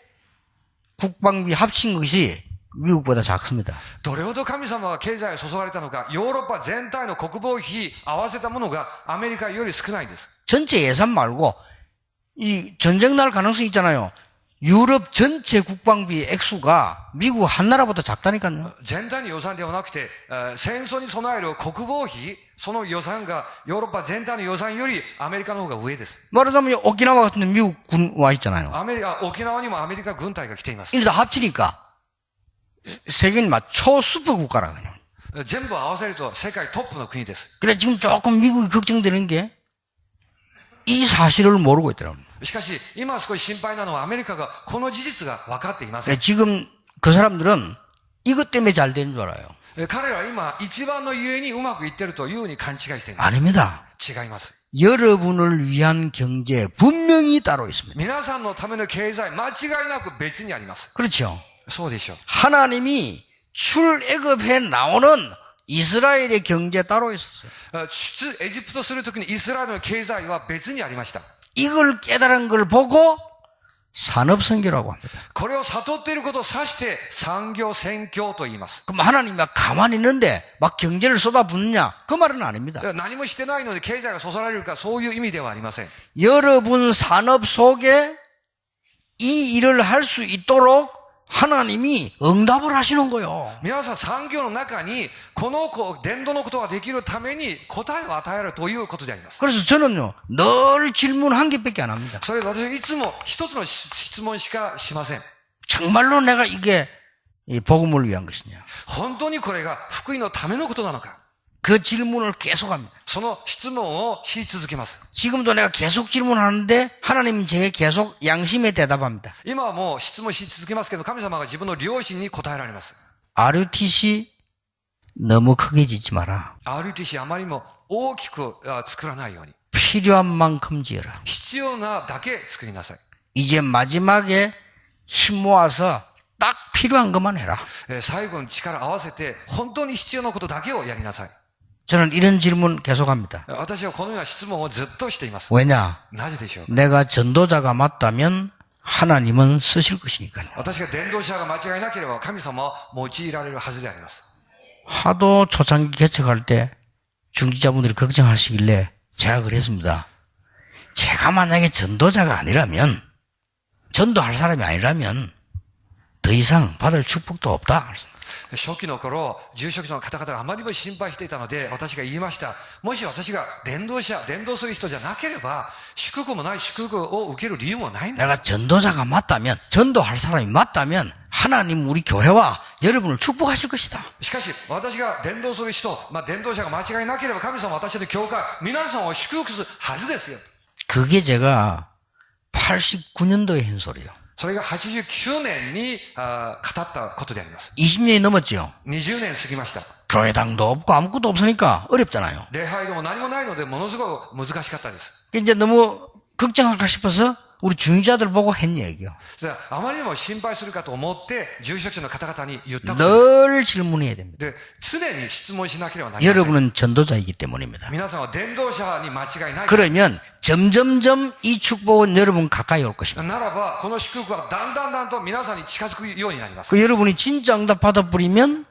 국방비 합친 것이 미국보다 작습니다. どれほど神様が経済を注がれたのか、ヨーロッパ全体の国防費合わせたものがアメリカより少ないです。 전체 예산 말고 이 전쟁 날 가능성이 있잖아요. 유럽 전체 국방비 액수가 미국 한 나라보다 작다니까요. 全体の予算ではなくて、戦争に備える国防費、その予算がヨーロッパ全体の予算よりアメリカの方が上です。 말하자면 오키나와 같은 데 미국 군 와 있잖아요. 沖縄にもアメリカ軍隊が来ています。 이를 다 합치니까 세계는 막 초수퍼 국가라 그냥. 全部合わせると世界トップの国です。 그래 지금 조금 미국이 걱정되는 게 이 사실을 모르고 있더라고요. しかし、今少し心配なのはアメリカがこの事実が分かっていません。 지금 그 사람들은 이것 때문에 잘 되는 줄 알아요. 彼らは今一番のゆえにうまくいってるというふうに勘違いしています。 아닙니다. 違います。 여러분을 위한 경제 분명히 따로 있습니다. 皆さんのための経済、間違いなく別にあります。 그렇죠. そうでしょう。 하나님이 출애굽해 나오는 이스라엘의 경제 따로 있었어요. 出エジプトするときにイスラエルの経済は別にありました。 이걸 깨달은 걸 보고 산업선교라고 합니다. これを悟っていることを指して産業宣教と言います。 그럼 하나님이 막 가만히 있는데 막 경제를 쏟아붓느냐? 그 말은 아닙니다. 何もしてないので経済がそそられるかそういう意味ではありません。 여러분 산업 속에 이 일을 할 수 있도록 하나님이 응답을 하시는 거예요. 皆さん産業の中にこの伝道のことができるために答えを与えるということであります。 그래서 저는요, 늘 질문 한 개밖에 안 합니다. それで私いつも一つの質問しかしません。 정말로 내가 이게 이 복음을 위한 것이냐? 本当にこれが福音のためのことなのか。 그 질문을 계속합니다. その質問をし続けます。 지금도 내가 계속 질문하는데 하나님은 제게 계속 양심에 대답합니다. 今はもう質問し続けますけど、神様が自分の良心に答えられます。 RUTC 너무 크게 짓지 마라. RUTC あまりにも大きく作らないように。 필요한 만큼 지어라. 必要なだけ作りなさい。 이제 마지막에 힘 모아서 딱 필요한 것만 해라. 最後に力を合わせて、本当に必要なことだけをやりなさい。 저는 이런 질문 계속합니다. 私はこのような質問をずっとしています。 왜냐? なぜでしょうか。 내가 전도자가 맞다면 하나님은 쓰실 것이니까요. 私が伝道者が間違いなければ神様は用いられるはずであります。 하도 초창기 개척할 때 중지자분들이 걱정하시길래 제가 그랬습니다. 제가 만약에 전도자가 아니라면, 전도할 사람이 아니라면 더 이상 받을 축복도 없다. 初期の頃、住職の方々があまりにも心配していたので、私が言いました。もし私が伝道する人じゃなければ、祝福もない祝福を受ける理由もないんだ。 내가 전도자가 맞다면, 전도할 사람이 맞다면 하나님 우리 교회와 여러분을 축복하실 것이다. しかし、私が伝道する人、伝道者が間違いなければ神様は私の教会、皆さんを祝福するはずですよ。 그게 제가 89년도에 한 소리예요. それが89年に語ったことであります。 20년이 넘었죠. 20年過ぎました。 교회당도 없고 아무것도 없으니까 어렵잖아요. 礼拝でも何もないのでものすごく難しかったです。 이제 너무 걱정할까 싶어서 우리 중직자들 보고 했 얘기요. あまりにも心配するかと思って、住職者の方々に言ったことです。 늘 질문해야 됩니다. で、常に質問しなければなりません。 여러분은 전도자이기 때문입니다. 皆さんは伝道者に間違いない。 그러면 점점점 이 축복은 여러분 가까이 올 것입니다. ならば、この祝福はだんだんと皆さんに近づくようになります。 그 여러분이 진짜 응답 받아버리면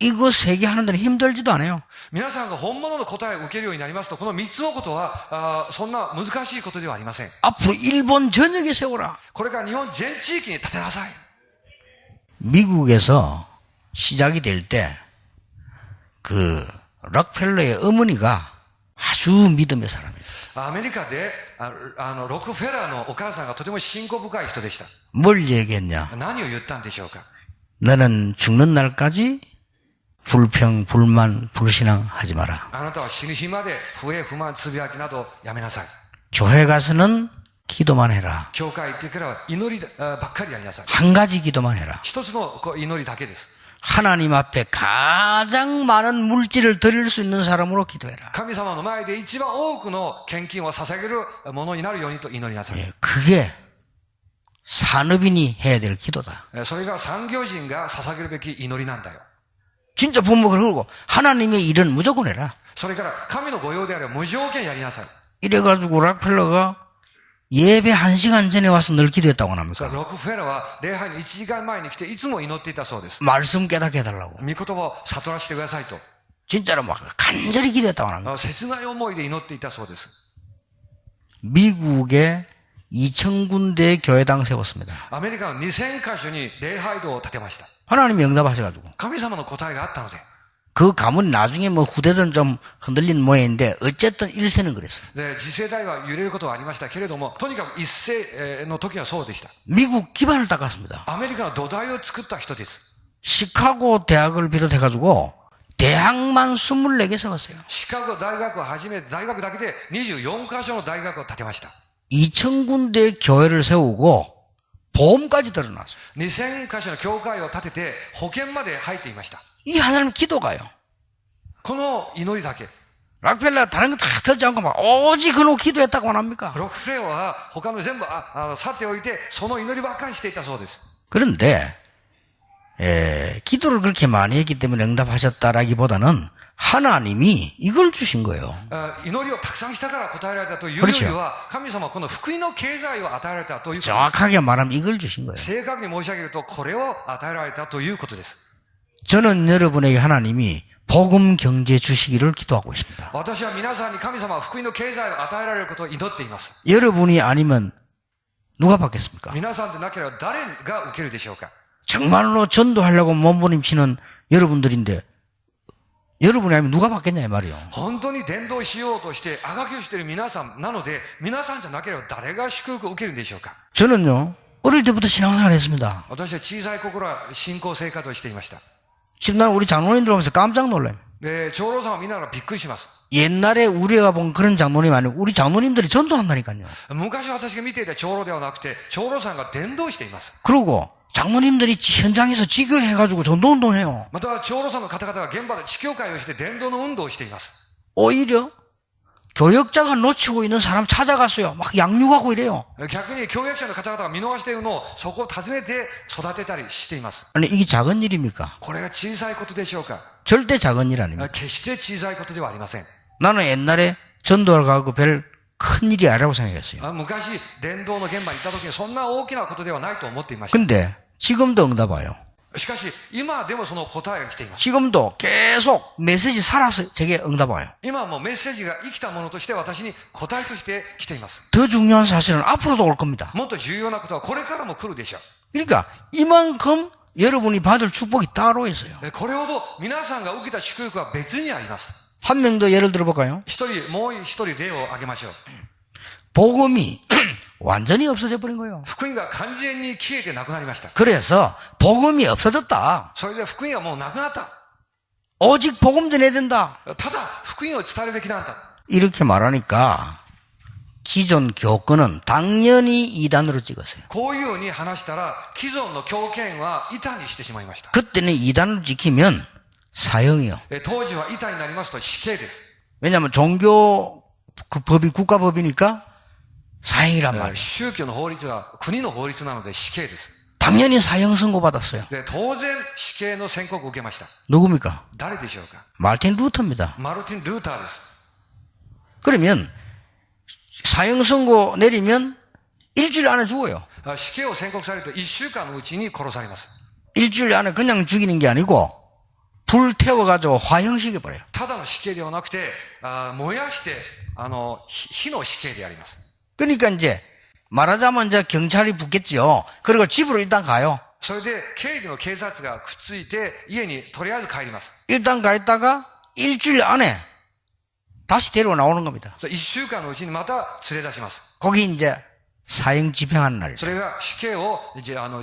이거 세 개 하는 데는 힘들지도 않아요. 皆さんが本物の答えを受けるようになりますと、この3つのことは、そんな難しいことではありません。 앞으로 일본 전역에 세워라. これから日本全地域に立てなさい。 미국에서 시작이 될 때 그 록펠러의 어머니가 아주 믿음의 사람이에요. アメリカで、ロックフェラーのお母さんがとても信仰深い人でした。 뭘 얘기했냐? 何を言ったんでしょうか。 너는 죽는 날까지 불평, 불만, 불신앙 하지 마라. あなたは死ぬ日まで不平不満つぶやきなどやめなさい。 교회 가서는 기도만 해라. 教会行ってからは祈りばっかりやりなさい。 한 가지 기도만 해라. 一つの祈りだけです。 하나님 앞에 가장 많은 물질을 드릴 수 있는 사람으로 기도해라. 神様の前で一番多くの献金を捧げるものになるようにと祈りなさい。 예, 그게 산업인이 해야 될 기도다. それが産業人が捧げるべき祈りなんだよ。 진짜 부모 그러고 하나님의 일은 무조건 해라. それから神の御用であれば無条件やりなさい。 이래가지고 락펠러가 예배 1시간 전에 와서 늘 기도했다고 ロ 합니까? ックフェラーは礼拝に1時間前に来ていつも祈っていたそうです。 말씀 깨닫게 해달라고. 御言葉を悟らせてくださいと。 진짜로 막 간절히 기도했다고 합니다. 切ない思いで祈っていたそうです。 미국에 2,000군데의 교회당 세웠습니다. アメリカの2000カ所に礼拝堂を建てました。 하나님이 응답하셔가지고. 神様の答えがあったので。 그 가문 나중에 뭐 후대든 좀 흔들리는 모양인데 어쨌든 1세는 그랬어요. で、次世代は揺れることはありましたけれども、とにかく一世の時はそうでした。 미국 기반을 닦았습니다. アメリカの土台を作った人です。 시카고 대학을 비롯해가지고 대학만 24개 세웠어요. シカゴ大学をはじめ、大学だけで24カ所の大学を建てました。 2,000군데의 교회를 세우고 보험까지 들어놨어요. 2000カ所の教会を建てて、保険まで入っていました。 이 하나님 기도가요. この祈りだけ。 락펠러가 다른 거 다 들지 않고 막 오직 그놈 기도했다고 합니까? ロックフレアは他の全部去っておいて、その祈りばっかりしていたそうです。 그런데 기도를 그렇게 많이 했기 때문에 응답하셨다라기보다는 하나님이 이걸 주신 거예요. 祈りをたくさんしたから答えられたというよりは、神様はこの福音の経済を与えられたということです。 정확하게 말하면 이걸 주신 거예요. 正確に申し上げると、これを与えられたということです。 저는 여러분에게 하나님이 복음 경제 주시기를 기도하고 있습니다. 私は皆さんに神様は福音の経済を与えられることを祈っています。 여러분이 아니면 누가 받겠습니까? 皆さんでなければ誰が受けるでしょうか。 정말로 전도하려고 몸부림치는 여러분들인데 여러분이 아니면 누가 받겠냐 이 말이요. 本当に伝道しようとしてあがきをしている皆さんなので、皆さんじゃなければ誰が祝福を受けるんでしょうか。 저는요 어릴 때부터 신앙생활을 했습니다. 私は小さい頃は信仰生活をしていました。 지금 나는 우리 장로님들 보면서 깜짝 놀라요. で、長老さんを見ながらびっくりします。 옛날에 우리가 본 그런 장로님 아니고 우리 장로님들이 전도한다니까요. 昔私が見ていた長老ではなくて、長老さんが伝道しています。 그리고 장로님들이 현장에서 지교해가지고 전도운동해요. また、長老さんの方々が現場で地教会をして伝道の運動をしています。 오히려 교역자가 놓치고 있는 사람 찾아갔어요. 막 양육하고 이래요. 逆に教育者の方々が見逃しているのをそこを訪ねて育てたりしています。 아니 이게 작은 일입니까? これが小さいことでしょうか。 절대 작은 일 아닙니다. 決して小さいことではありません。 나는 옛날에 전도를 가고 별 큰 일이 아니라고 생각했어요. 昔、伝道の現場に行った時にそんな大きなことではないと思っていました。 근데 지금도 응답 와요. しかし、今でもその答えが来ています。 지금도 계속 메시지 살아서 제게 응답 와요. 今はもうメッセージが生きたものとして私に答えとして来ています。 더 중요한 사실은 앞으로도 올 겁니다. もっと重要なことはこれからも来るでしょ 그러니까 이만큼 여러분이 받을 축복이 따로 있어요. う。これほど皆さんが受けた祝福は別にあります。 한 명 더 예를 들어볼까요? もう一人例を挙げましょう。 복음이 완전히 없어져 버린 거예요. 福音が完全に消えてなくなりました。 그래서 복음이 없어졌다. それで福音はもうなくなった。 오직 복음 전해야 된다. ただ、福音を伝えるべきなんだ。 이렇게 말하니까 기존 교권은 당연히 이단으로 찍었어요. こういうように話したら、既存の教権は板にしてしまいました。 그때는 이단을 지키면 사형이요. 当時は板になりますと死刑です。 왜냐하면 종교 그 법이 국가법이니까 사형이란 말이에요. 宗教の法律は国の法律なので死刑です。 당연히 사형 선고 받았어요. で、当然死刑の宣告を受けました。 누굽니까? 誰でしょうか。 마르틴 루터입니다. マルティン・ルーターです。 그러면 사형 선고 내리면 일주일 안에 죽어요. 死刑を宣告されると1週間のうちに殺されます。 일주일 안에 그냥 죽이는 게 아니고 불 태워가지고 화형시켜버려요. ただの死刑ではなくて、燃やして、火の死刑であります。 그러니까 이제 말하자면 이제 경찰이 붙겠죠. 그리고 집으로 일단 가요. それで警備の警察がくっついて家にとりあえず帰ります。 일단 가 있다가 일주일 안에 다시 데리고 나오는 겁니다. 1週間のうちにまた連れ出します。 거기 이제 사형 집행하는 날. それが死刑を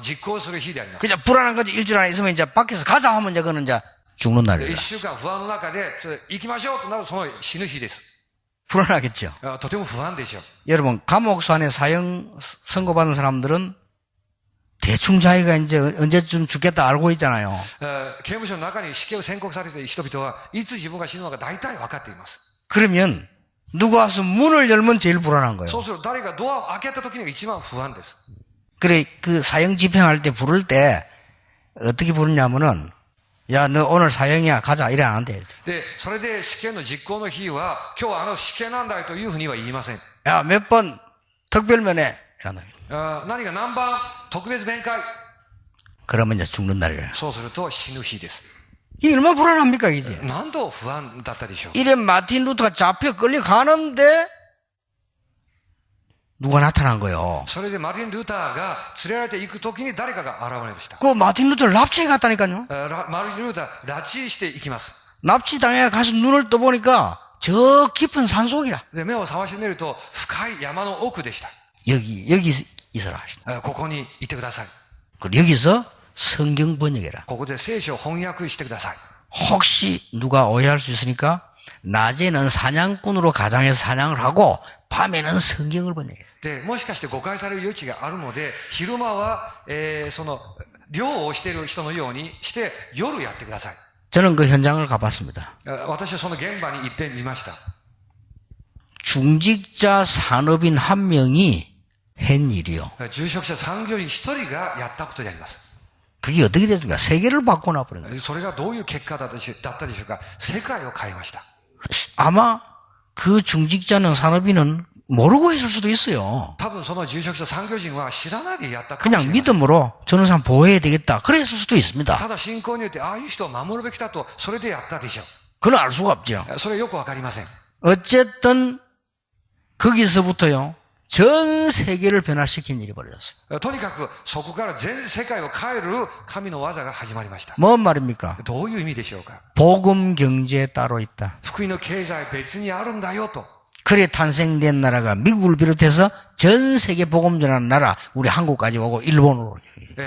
実行する日であります。 그냥 불안한 거지. 일주일 안에 있으면 이제 밖에서 가자 하면 이제 그거는 이제 죽는 1 날이에요. 週間不安の中で、それ行きましょうとなるその死ぬ日です。 불안하겠죠. とても不安でしょう。 여러분, 감옥소 안에 사형 선고받은 사람들은 대충 자기가 이제 언제쯤 죽겠다 알고 있잖아요. 刑務所の中に死刑を宣告されている人々はいつ自分が死ぬのか大体分かっています。 그러면 누가 와서 문을 열면 제일 불안한 거예요. そうすると誰がドアを開けた時にが一番不安です。 그래, 그 사형 집행할 때 부를 때 어떻게 부르냐면은 야, 너 오늘 사형이야. 가자. 이래 안 한대. で、それで死刑の実行の日は今日は死刑なんだよというふうには言いません。 야, 몇 번 특별면회. 이란다. 何が何番特別面会。 그러면 이제 죽는 날이에요. そうすると死ぬ日です。 이게 얼마나 불안합니까, 이제? 何度不安だったでしょう。 이래 마틴 루터가 잡혀 끌려가는데 누가 나타난 거예요. それでマルティン・ルーターが連れられていく時に誰かが現れました。 그 마틴 루터를 납치해 갔다니까요. マルティン・ルーター拉致していきます。 납치당해 가서 눈을 떠보니까 저 깊은 산속이라. で、目を覚ましてみると深い山の奥でした。 여기 있어라 하시다. ここにいてください。 그리고 여기서 성경 번역해라. ここで聖書を翻訳してください。 혹시 누가 오해할 수 있으니까 낮에는 사냥꾼으로 가장해서 사냥을 하고 밤에는 성경을 번역해. で、もしかして誤解される余地があるので、昼間は、その、猟をしている人のようにして、夜やってください。 저는 그 현장을 가봤습니다. 私はその現場に行ってみました。 중직자 산업인 한 명이 한 일이요. 住職者産業員一人がやったことであります。 그게 어떻게 됐습니까? 세계를 바꿔 놔버린 거예요. それがどういう結果だったでしょうか。世界を変えました。 아마 그 중직자는 산업인은 모르고 했을 수도 있어요. 多分その住職者産業人は知らないでやったかもしれ 그냥 ない。 믿음으로 저는 사람 보호해야 되겠다. 그랬을 수도 있습니다. ただ信仰によってああいう人を守るべきだとそれでやったでしょ 그건 알 수가 없죠. う。それはよくわかりません。 어쨌든 거기서부터요. 전 세계를 변화시킨 일이 벌어졌어요. とにかくそこから全世界を変える神の技が始まりました。 뭔 말입니까? どういう意味でしょうか。 복음 경제 따로 있다. 福音の経済別にあるんだよと。 그래 탄생된 나라가 미국을 비롯해서 전 세계 복음 전하는 나라, 우리 한국까지 오고 일본으로.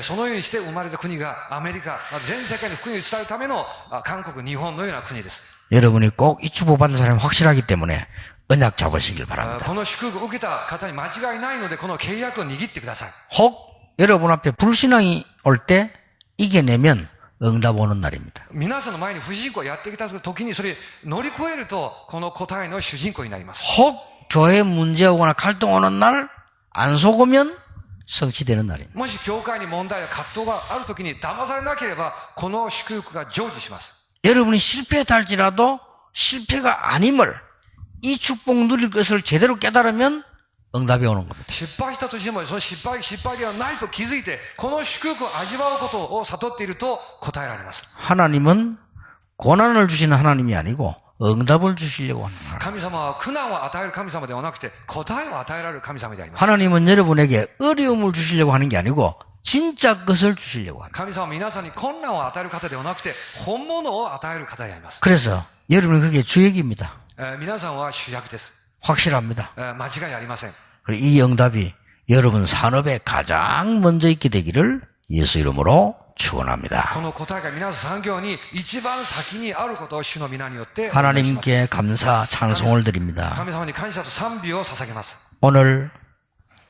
そのようにして生まれた国がアメリカ、全世界に福音を伝えるための韓国、日本のような国です。 여러분이 꼭 이 축복받은 사람이 확실하기 때문에 언약 잡으시길 바랍니다. この祝福を受けた方に間違いないのでこの契約を握ってください。 혹 여러분 앞에 불신앙이 올 때 이겨내면 응답 오는 날입니다. 皆さんの前に不信仰をやってきた時にそれ乗り越えるとこの答えの主人公になります。 혹 교회 문제 오거나 갈등 오는 날 안 속으면 성취되는 날입니다. もし教会に問題や葛藤がある時に騙されなければこの祝福が成就します。 여러분이 실패했다 할지라도 실패가 아님을 이 축복 누릴 것을 제대로 깨달으면 응답이 오는 겁니다. 失敗したとしてもその失敗ではないと気づいてこの祝福を味わうことを悟っていると答えられます。 하나님은 고난을 주시는 하나님이 아니고 응답을 주시려고 하는 하나님. 神様は苦難を与える神様ではなくて答えを与えられる神様であります。 하나님은 여러분에게 어려움을 주시려고 하는 게 아니고 진짜 것을 주시려고 합니다. 神様は皆さんに困難を与える方ではなくて本物を与える方であります。 그래서 여러분은 그게 주역입니다. 皆さんは主役です。 확실합니다. 間違いありません。 그리고 이 응답이 여러분 산업에 가장 먼저 있게 되기를 예수 이름으로 축원합니다. この答えが皆さん産業に一番先にあることを主の皆によって 하나님께 감사 찬송을 드립니다. 神様に感謝と賛美を捧げます。 오늘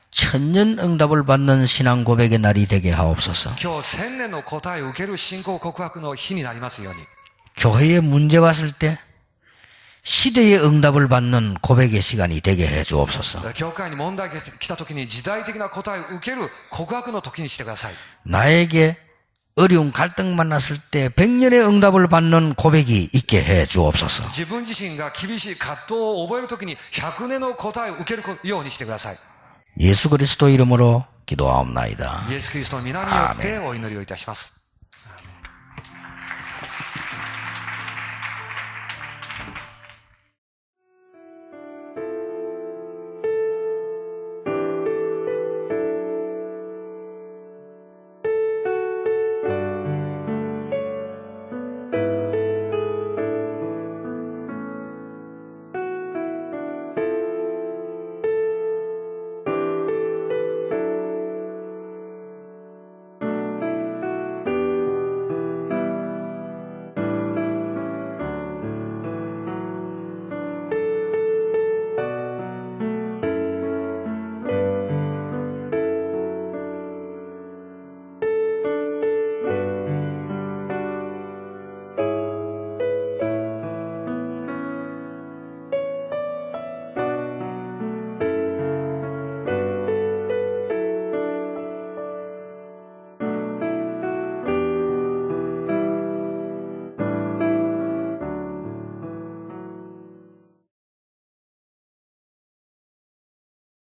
천년 응답을 받는 신앙 고백의 날이 되게 하옵소서. 今日1000年の答えを受ける信仰告白の日になりますように。 교회에 문제 왔을 때 시대의 응답을 받는 고백의 시간이 되게 해 주옵소서. 教会に問題が来た時に時代的な答えを受ける告白の時にしてください。 나에게 어려운 갈등 만났을 때 100년의 응답을 받는 고백이 있게 해 주옵소서. 自分自身が厳しい葛藤を覚える時に100年の答えを受けるようにしてください。 예수 그리스도 이름으로 기도하옵나이다. イエス・キリストの皆によってお祈りをいたします。